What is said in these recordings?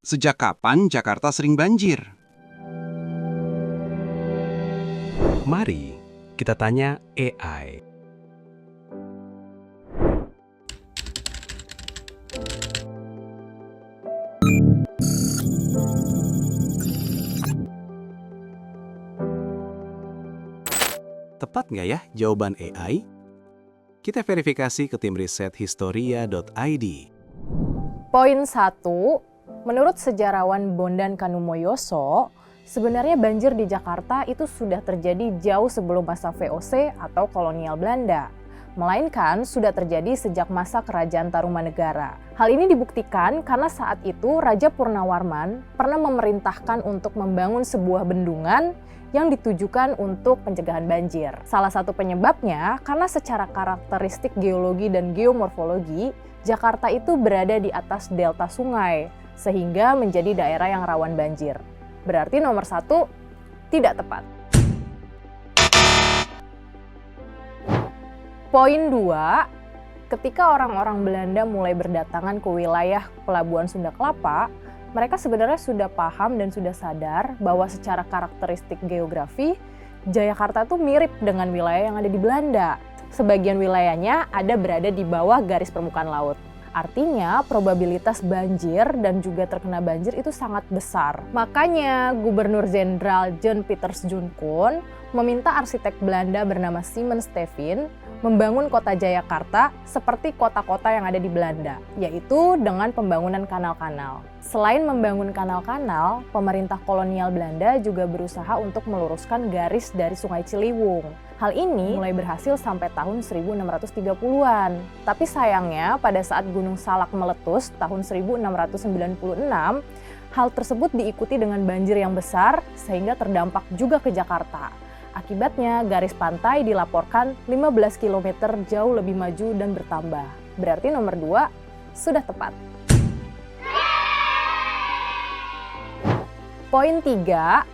Sejak kapan Jakarta sering banjir? Mari kita tanya AI. Tepat nggak ya jawaban AI? Kita verifikasi ke tim riset historia.id. Poin 1, menurut sejarawan Bondan Kanumoyoso, sebenarnya banjir di Jakarta itu sudah terjadi jauh sebelum masa VOC atau kolonial Belanda, melainkan sudah terjadi sejak masa Kerajaan Tarumanegara. Hal ini dibuktikan karena saat itu Raja Purnawarman pernah memerintahkan untuk membangun sebuah bendungan yang ditujukan untuk pencegahan banjir. Salah satu penyebabnya karena secara karakteristik geologi dan geomorfologi, Jakarta itu berada di atas delta sungai, sehingga menjadi daerah yang rawan banjir. Berarti nomor 1 tidak tepat. Poin 2, ketika orang-orang Belanda mulai berdatangan ke wilayah Pelabuhan Sunda Kelapa, mereka sebenarnya sudah paham dan sudah sadar bahwa secara karakteristik geografi, Jayakarta itu mirip dengan wilayah yang ada di Belanda. Sebagian wilayahnya ada berada di bawah garis permukaan laut. Artinya, probabilitas banjir dan juga terkena banjir itu sangat besar. Makanya, Gubernur Jenderal John Pieters Jonkon meminta arsitek Belanda bernama Simon Stevin membangun kota Jayakarta seperti kota-kota yang ada di Belanda, yaitu dengan pembangunan kanal-kanal. Selain membangun kanal-kanal, pemerintah kolonial Belanda juga berusaha untuk meluruskan garis dari Sungai Ciliwung. Hal ini mulai berhasil sampai tahun 1630-an. Tapi sayangnya pada saat Gunung Salak meletus tahun 1696, hal tersebut diikuti dengan banjir yang besar sehingga terdampak juga ke Jakarta. Akibatnya garis pantai dilaporkan 15 km jauh lebih maju dan bertambah. Berarti nomor 2 sudah tepat. Poin 3,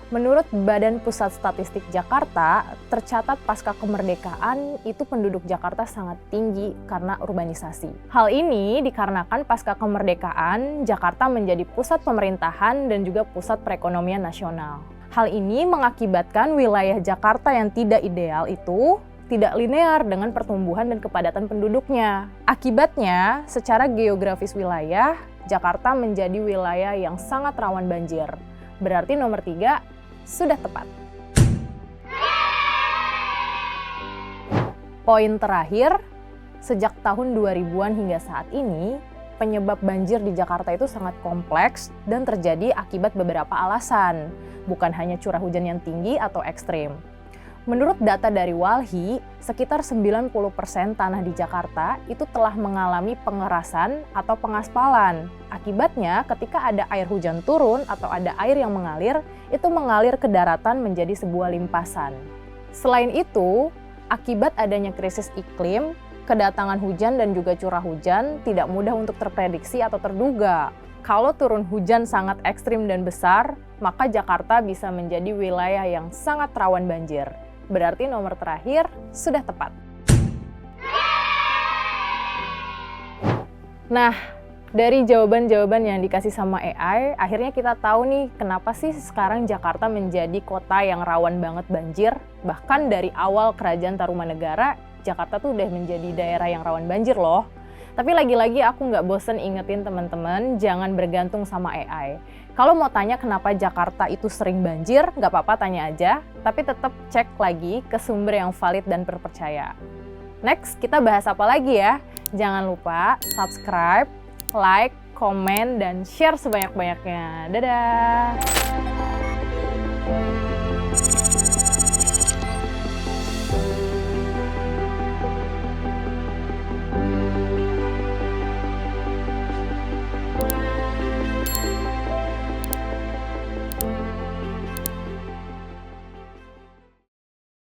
menurut Badan Pusat Statistik Jakarta, tercatat pasca kemerdekaan itu penduduk Jakarta sangat tinggi karena urbanisasi. Hal ini dikarenakan pasca kemerdekaan, Jakarta menjadi pusat pemerintahan dan juga pusat perekonomian nasional. Hal ini mengakibatkan wilayah Jakarta yang tidak ideal itu tidak linear dengan pertumbuhan dan kepadatan penduduknya. Akibatnya, secara geografis wilayah, Jakarta menjadi wilayah yang sangat rawan banjir. Berarti nomor 3 sudah tepat. Poin terakhir, sejak tahun 2000-an hingga saat ini, penyebab banjir di Jakarta itu sangat kompleks dan terjadi akibat beberapa alasan, bukan hanya curah hujan yang tinggi atau ekstrim. Menurut data dari Walhi, sekitar 90% tanah di Jakarta itu telah mengalami pengerasan atau pengaspalan. Akibatnya, ketika ada air hujan turun atau ada air yang mengalir, itu mengalir ke daratan menjadi sebuah limpasan. Selain itu, akibat adanya krisis iklim, kedatangan hujan dan juga curah hujan tidak mudah untuk terprediksi atau terduga. Kalau turun hujan sangat ekstrim dan besar, maka Jakarta bisa menjadi wilayah yang sangat rawan banjir. Berarti nomor terakhir sudah tepat. Nah, dari jawaban-jawaban yang dikasih sama AI, akhirnya kita tahu nih kenapa sih sekarang Jakarta menjadi kota yang rawan banget banjir. Bahkan dari awal Kerajaan Tarumanegara, Jakarta tuh udah menjadi daerah yang rawan banjir loh. Tapi lagi-lagi aku nggak bosen ingetin teman-teman, jangan bergantung sama AI. Kalau mau tanya kenapa Jakarta itu sering banjir, nggak apa-apa tanya aja, tapi tetap cek lagi ke sumber yang valid dan terpercaya. Next, kita bahas apa lagi ya? Jangan lupa subscribe, like, komen, dan share sebanyak-banyaknya. Dadah!